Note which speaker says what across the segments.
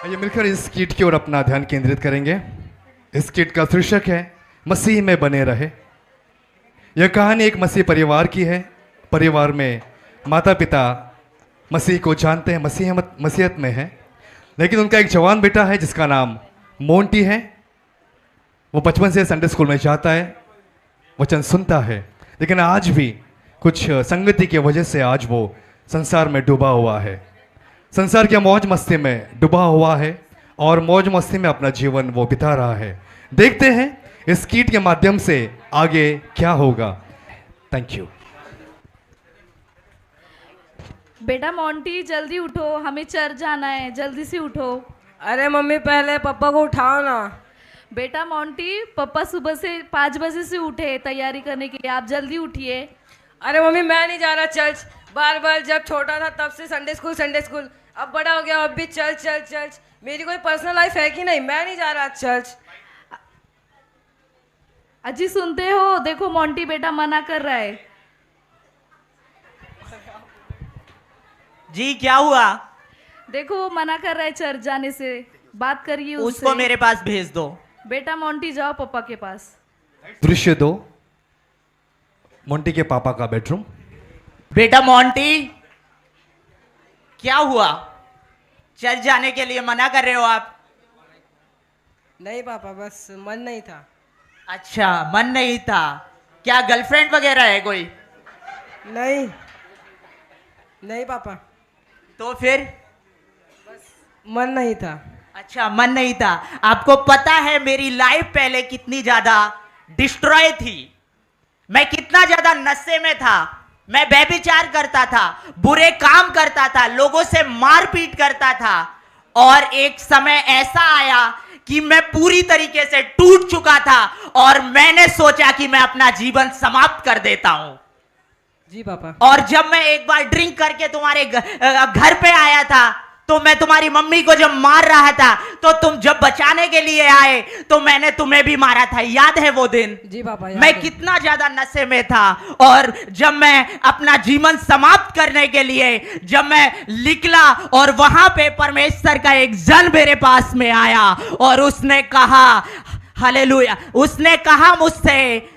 Speaker 1: आइए मिलकर इस गीत की ओर अपना ध्यान केंद्रित करेंगे। इस गीत का शीर्षक है मसीह में बने रहे। यह कहानी एक मसीह परिवार की है। परिवार में माता पिता मसीह को जानते हैं, मसीहत में हैं, लेकिन उनका एक जवान बेटा है जिसका नाम मोंटी है। वो बचपन से संडे स्कूल में जाता है, वचन सुनता है, लेकिन आज भी कुछ संगति की वजह से आज वो संसार में डूबा हुआ है। संसार के मौज मस्ती में डूबा हुआ है और मौज मस्ती में अपना जीवन वो बिता रहा है। देखते हैं इस गीत के माध्यम से आगे क्या होगा। Thank you.
Speaker 2: बेटा मोंटी जल्दी उठो, हमें चर्च जाना है, जल्दी से उठो।
Speaker 3: अरे मम्मी पहले पापा को उठाओ ना।
Speaker 2: बेटा मोंटी, पापा सुबह से 5 बजे से उठे तैयारी करने के लिए, आप जल्दी उठिए।
Speaker 3: अरे मम्मी मैं नहीं जा रहा चर्च। बार बार जब छोटा था तब से संडे स्कूल, अब बड़ा हो गया अब भी चर्च। मेरी कोई पर्सनल लाइफ है कि नहीं? मैं नहीं जा रहा चर्च।
Speaker 2: अजी सुनते हो, देखो मोंटी बेटा मना कर रहा है।
Speaker 4: जी क्या हुआ?
Speaker 2: देखो वो मना कर रहा है चर्च जाने से, बात करिए उससे।
Speaker 4: उसको मेरे पास भेज दो।
Speaker 2: बेटा मोंटी जाओ पापा के पास।
Speaker 1: दृश्य 2, मोंटी के पापा का बेडरूम।
Speaker 4: बेटा मोंटी, क्या हुआ? चर्च जाने के लिए मना कर रहे हो आप?
Speaker 3: नहीं पापा, बस मन नहीं था।
Speaker 4: अच्छा, मन नहीं था। क्या गर्लफ्रेंड वगैरह है कोई?
Speaker 3: नहीं पापा,
Speaker 4: तो फिर?
Speaker 3: मन नहीं था।
Speaker 4: अच्छा, मन नहीं था। आपको पता है मेरी लाइफ पहले कितनी ज्यादा डिस्ट्रॉय थी? मैं कितना ज्यादा नशे में था। मैं व्यभिचार करता था, बुरे काम करता था, लोगों से मारपीट करता था, और एक समय ऐसा आया कि मैं पूरी तरीके से टूट चुका था और मैंने सोचा कि मैं अपना जीवन समाप्त कर देता हूं।
Speaker 3: जी पापा।
Speaker 4: और जब मैं एक बार ड्रिंक करके तुम्हारे घर पे आया था, तो मैं तुम्हारी मम्मी को जब मार रहा था, तो तुम जब बचाने के लिए आए तो मैंने तुम्हें भी मारा था। याद है वो दिन?
Speaker 3: जी पापा,
Speaker 4: मैं कितना ज्यादा नशे में था। और जब मैं अपना जीवन समाप्त करने के लिए जब मैं निकला, और वहां पे परमेश्वर का एक जन मेरे पास में आया और उसने कहा, हालेलुया, उसने कहा मुझसे,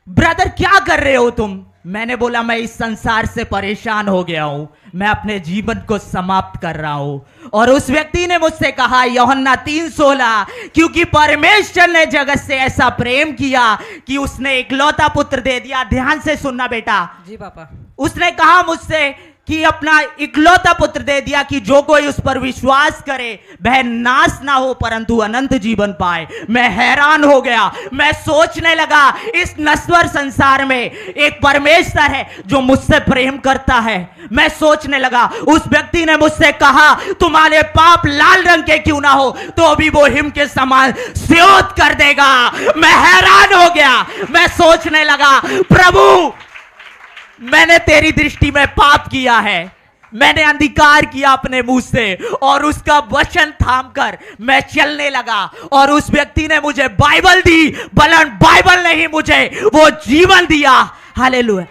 Speaker 4: ब्रदर क्या कर रहे हो तुम? मैंने बोला मैं इस संसार से परेशान हो गया हूं, मैं अपने जीवन को समाप्त कर रहा हूं। और उस व्यक्ति ने मुझसे कहा, यूहन्ना 3:16, क्योंकि परमेश्वर ने जगत से ऐसा प्रेम किया कि उसने इकलौता पुत्र दे दिया। ध्यान से सुनना बेटा।
Speaker 3: जी पापा।
Speaker 4: उसने कहा मुझसे कि अपना इकलौता पुत्र दे दिया कि जो कोई उस पर विश्वास करे वह नाश ना हो परंतु अनंत जीवन पाए। मैं हैरान हो गया। मैं सोचने लगा इस नश्वर संसार में एक परमेश्वर है जो मुझसे प्रेम करता है। मैं सोचने लगा, उस व्यक्ति ने मुझसे कहा तुम्हारे पाप लाल रंग के क्यों ना हो तो भी वो हिम के समान स्योत कर देगा। मैं हैरान हो गया। मैं सोचने लगा, प्रभु मैंने तेरी दृष्टि में पाप किया है, मैंने अंधकार किया अपने मुंह से, और उसका वचन थामकर मैं चलने लगा। और उस व्यक्ति ने मुझे बाइबल दी, बलन बाइबल नहीं, मुझे वो जीवन दिया। हालेलुया।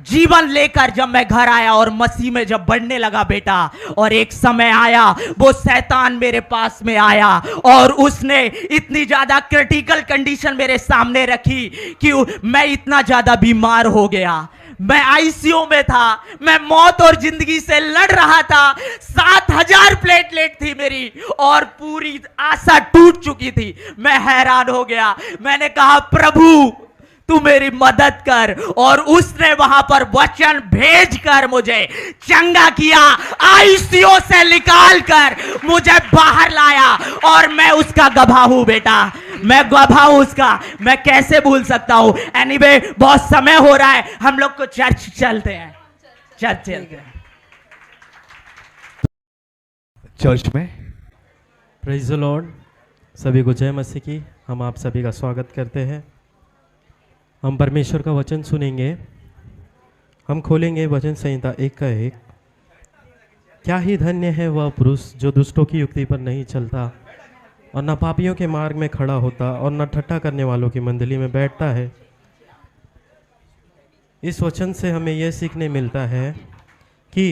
Speaker 4: जीवन लेकर जब मैं घर आया और मसीह में जब बढ़ने लगा बेटा, और एक समय आया वो शैतान मेरे पास में आया और उसने इतनी ज्यादा क्रिटिकल कंडीशन मेरे सामने रखी कि मैं इतना ज्यादा बीमार हो गया। मैं आईसीयू में था, मैं मौत और जिंदगी से लड़ रहा था। 7000 प्लेटलेट थी मेरी और पूरी आशा टूट चुकी थी। मैं हैरान हो गया। मैंने कहा, प्रभु तू मेरी मदद कर। और उसने वहां पर वचन भेजकर मुझे चंगा किया, आईसीयू से निकाल कर मुझे बाहर लाया, और मैं उसका गवाह हूं बेटा, मैं गवाह हूं उसका। मैं कैसे भूल सकता हूं। एनीवे, बहुत समय हो रहा है, हम लोग को चर्च चलते हैं। चर्च चलते हैं।
Speaker 1: चर्च में
Speaker 5: प्रेज द लॉर्ड। सभी को जय मसीह की। हम आप सभी का स्वागत करते हैं। हम परमेश्वर का वचन सुनेंगे। हम खोलेंगे वचन संहिता 1 का 1। क्या ही धन्य है वह पुरुष जो दुष्टों की युक्ति पर नहीं चलता और न पापियों के मार्ग में खड़ा होता और न ठट्ठा करने वालों की मंडली में बैठता है। इस वचन से हमें यह सीखने मिलता है कि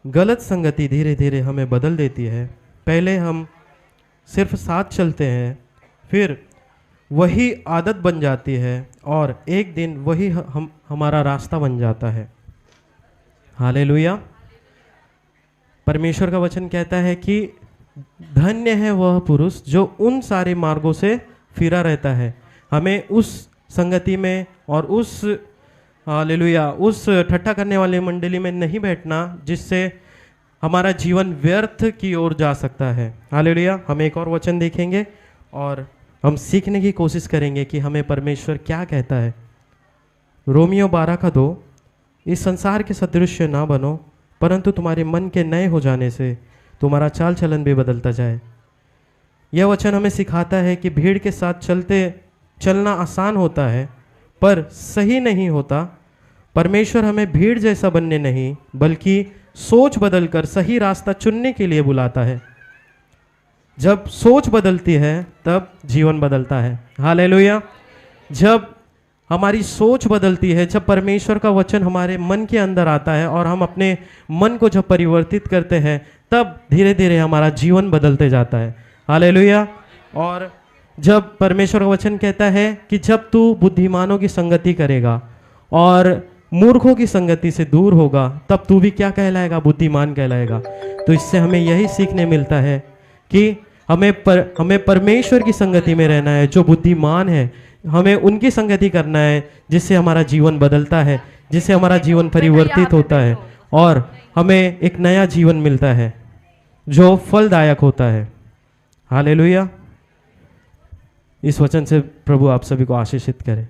Speaker 5: गलत संगति धीरे धीरे हमें बदल देती है पहले हम सिर्फ साथ चलते हैं, फिर वही आदत बन जाती है और एक दिन वही हमारा रास्ता बन जाता है। हालेलुया। परमेश्वर का वचन कहता है कि धन्य है वह पुरुष जो उन सारे मार्गों से फिरा रहता है। हमें उस संगति में और उस हालेलुया उस ठट्ठा करने वाले मंडली में नहीं बैठना जिससे हमारा जीवन व्यर्थ की ओर जा सकता है। हालेलुया। हम एक और वचन देखेंगे और हम सीखने की कोशिश करेंगे कि हमें परमेश्वर क्या कहता है। रोमियो 12:2, इस संसार के सदृश्य ना बनो, परंतु तुम्हारे मन के नए हो जाने से तुम्हारा चाल चलन भी बदलता जाए। यह वचन हमें सिखाता है कि भीड़ के साथ चलना आसान होता है पर सही नहीं होता। परमेश्वर हमें भीड़ जैसा बनने नहीं बल्कि सोच बदलकर सही रास्ता चुनने के लिए बुलाता है। जब सोच बदलती है तब जीवन बदलता है। हालेलुया। जब हमारी सोच बदलती है, जब परमेश्वर का वचन हमारे मन के अंदर आता है और हम अपने मन को जब परिवर्तित करते हैं तब धीरे धीरे हमारा जीवन बदलते जाता है। हालेलुया। और जब परमेश्वर का वचन कहता है कि जब तू बुद्धिमानों की संगति करेगा और मूर्खों की संगति से दूर होगा तब तू भी क्या कहलाएगा? बुद्धिमान कहलाएगा। तो इससे हमें यही सीखने मिलता है कि हमें परमेश्वर की संगति में रहना है जो बुद्धिमान है। हमें उनकी संगति करना है जिससे हमारा जीवन बदलता है, जिससे हमारा जीवन परिवर्तित होता है और हमें एक नया जीवन मिलता है जो फलदायक होता है। हालेलुया। इस वचन से प्रभु आप सभी को आशीषित करे।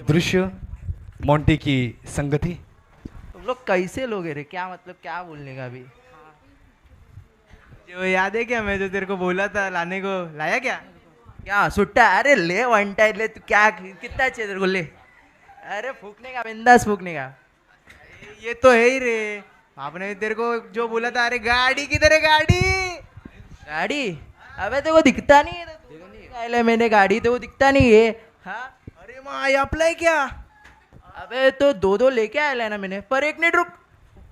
Speaker 1: दृश्य मोंटी की संगति।
Speaker 6: तुम लोग कैसे लोग रे? क्या मतलब क्या बोलने का अभी? जो याद है क्या मैं जो तेरे को बोला था लाने को, लाया क्या? क्या सुट्टा? अरे ले वन टाइम ले। तू क्या कितना चाहिए तेरे को? ले। अरे फूकने का, बिंदास फूकने का। ये तो है ही रे। आपने तेरे को जो बोला था, अरे गाड़ी किधर है? गाड़ी अबे तेरे को दिखता नहीं है? मैंने गाड़ी तो वो दिखता नहीं है। हाँ अरे माँ अप्लाई क्या? अबे तो दो लेके आया ना मैंने। पर एक मिनट रुक,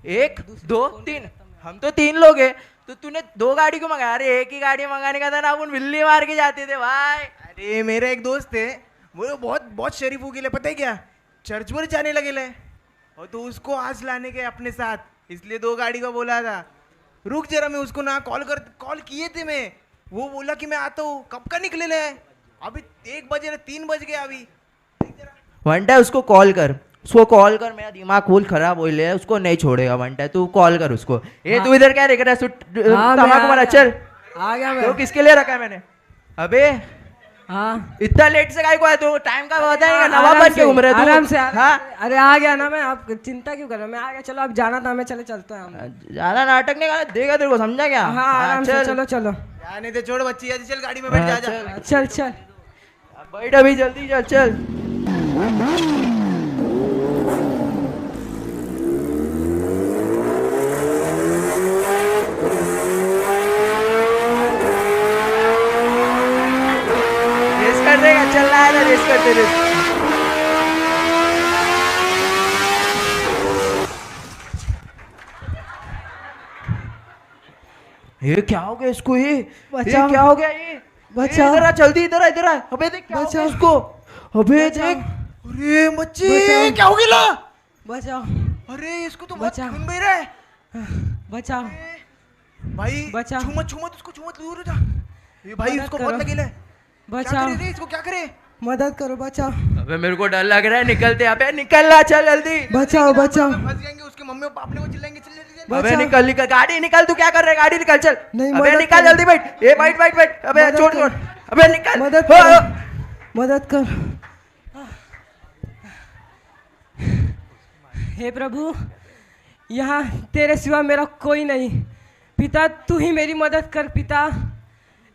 Speaker 6: 1 2 3, हम तो 3 लोग हैं तो तूने 2 गाड़ी क्यों मंगाया? अरे एक ही गाड़ी मंगाने का था ना, अपन बिल्ली मार के जाते थे भाई। अरे मेरा एक दोस्त है, वो बहुत शरीफ हो गए, पता है क्या? चर्च पर जाने लगे ले, और तो उसको आज लाने के अपने साथ, इसलिए 2 गाड़ी का बोला था। रुक जरा, मैं उसको ना कॉल किए थे मैं, वो बोला कि मैं आता हूँ। कब का निकले ले? अभी 1 बजे 3 बज गया अभी। वन टाइम उसको कॉल कर, मेरा दिमाग फुल खराब हो गया, उसको नहीं छोड़ेगा वन टाइम। तू कॉल कर उसको। ये तू इधर क्या देख रहा है? तम्बाकू वाला, चल
Speaker 3: आ गया मैं।
Speaker 6: तो किसके लिए रखा है मैंने? अबे
Speaker 3: हाँ
Speaker 6: इतना लेट से काहे को आया? तू टाइम का पता नहीं, नवाब बन के घूम रहे तू।
Speaker 3: आराम से।
Speaker 6: हाँ
Speaker 3: अरे आ गया ना मैं, आप चिंता क्यों कर रहे हो? मैं आ गया। चलो अब जाना था, मैं चले चलते हैं हम।
Speaker 6: ज्यादा नाटक नहीं करना, देगा तेरे को, समझा क्या?
Speaker 3: हाँ आराम से, चलो चलो।
Speaker 6: नहीं तो छोड़ बच्ची, चल गाड़ी में बैठ जा।
Speaker 3: चल चल
Speaker 6: बैठ अभी जल्दी, चल। रेस कर देगा, चल रहा है ना, रेस करते रेस। ये क्या हो गया इसको? ये क्या हो गया? ये
Speaker 3: बचाओ।
Speaker 6: इधर आ, जल्दी इधर आ। अबे देख क्या हो गया इसको? अबे देख, अरे बच्चे क्या हो गया?
Speaker 3: बचाओ
Speaker 6: अरे इसको तो बहुत
Speaker 3: बचाओ।
Speaker 6: खून बह रहा है
Speaker 3: बचाओ
Speaker 6: भाई।
Speaker 3: बचाओ।
Speaker 6: छू मत उसको, छू मत, दूर हो जा। ये भाई
Speaker 3: मदद
Speaker 6: इसको
Speaker 3: करो।
Speaker 6: बहुत लगे ले।
Speaker 3: बचाओ,
Speaker 6: क्या करे? इसको क्या करे?
Speaker 3: मदद करो, बचाओ
Speaker 6: अबे मेरे को डर लग रहा है, निकलते यहाँ पे, निकल रहा, चल जल्दी।
Speaker 3: बचाओ बचाओ।
Speaker 6: फंस जाएंगे, उसके मम्मी पापा अपने को चिल्लाएंगे। चल
Speaker 3: बचाओ।
Speaker 6: अबे निकल, गाड़ी निकल। तू क्या कर रहा है? गाड़ी निकल, चल।
Speaker 3: नहीं,
Speaker 6: अबे
Speaker 3: मदद
Speaker 6: निकल
Speaker 3: करो।
Speaker 6: जल्दी, बैठ। ए बैठ। अबे
Speaker 3: मदद
Speaker 6: छोड़।
Speaker 3: करो।
Speaker 6: अबे निकल,
Speaker 3: मदद
Speaker 6: हो,
Speaker 3: करो।
Speaker 6: हो।
Speaker 3: मदद कर। हे प्रभु, यहाँ तेरे सिवा मेरा कोई नहीं। पिता तू ही मेरी मदद कर पिता,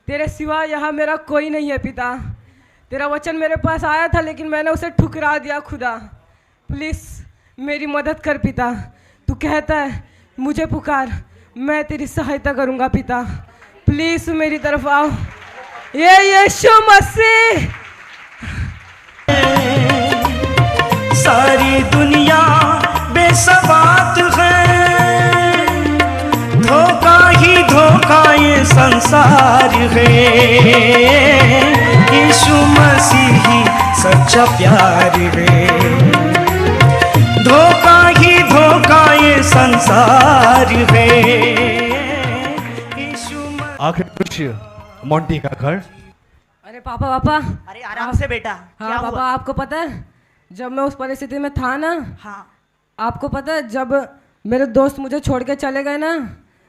Speaker 3: तेरे सिवा यहाँ मेरा कोई नहीं है पिता। तेरा वचन मेरे पास आया था लेकिन मैंने उसे ठुकरा दिया खुदा। प्लीज़ मेरी मदद कर पिता। तू कहता है मुझे पुकार, मैं तेरी सहायता करूँगा पिता। प्लीज़ मेरी तरफ आओ। ये यीशु मसीह।
Speaker 7: सारी दुनिया बेसबात है, धोखा ही धोखा यीशु मसीह ही सच्चा प्यार है। धोखा ही धोखा ये संसार है।
Speaker 1: आखिरी दृश्य मोंटी का घर।
Speaker 3: अरे पापा पापा,
Speaker 4: अरे आराम से बेटा, क्या
Speaker 3: हाँ
Speaker 4: हुआ?
Speaker 3: पापा, आपको पता है जब मैं उस परिस्थिति में था ना,
Speaker 4: हाँ
Speaker 3: आपको पता है जब मेरे दोस्त मुझे छोड़ के चले गए ना,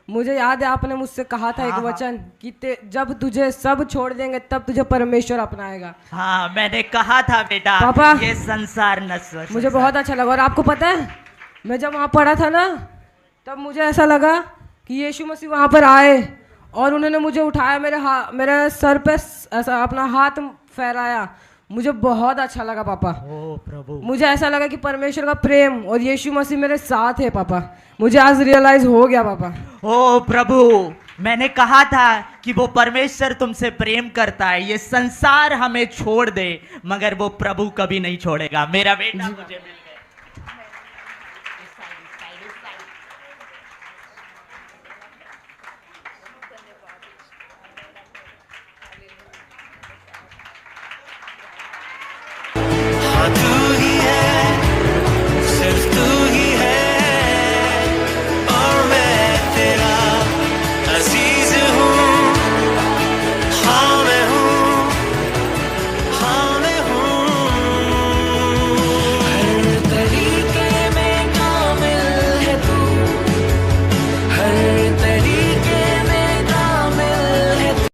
Speaker 3: मुझे याद है आपने मुझसे कहा था एक वचन कि जब तुझे सब छोड़ देंगे तब तुझे परमेश्वर अपनाएगा।
Speaker 4: हाँ, मैंने कहा था बेटा,
Speaker 3: पापा,
Speaker 4: ये संसार नश्वर।
Speaker 3: मुझे बहुत अच्छा लगा। और आपको पता है मैं जब वहाँ पढ़ा था ना, तब मुझे ऐसा लगा कि यीशु मसीह वहाँ पर आए और उन्होंने मुझे उठाया, मेरे सर पे ऐसा अपना हाथ फहराया। मुझे बहुत अच्छा लगा पापा।
Speaker 4: ओ प्रभु,
Speaker 3: मुझे ऐसा लगा कि परमेश्वर का प्रेम और यीशु मसीह मेरे साथ है पापा। मुझे आज रियलाइज हो गया पापा।
Speaker 4: ओ प्रभु, मैंने कहा था कि वो परमेश्वर तुमसे प्रेम करता है। ये संसार हमें छोड़ दे मगर वो प्रभु कभी नहीं छोड़ेगा। मेरा बेटा मुझे मिल गया।
Speaker 7: हाथ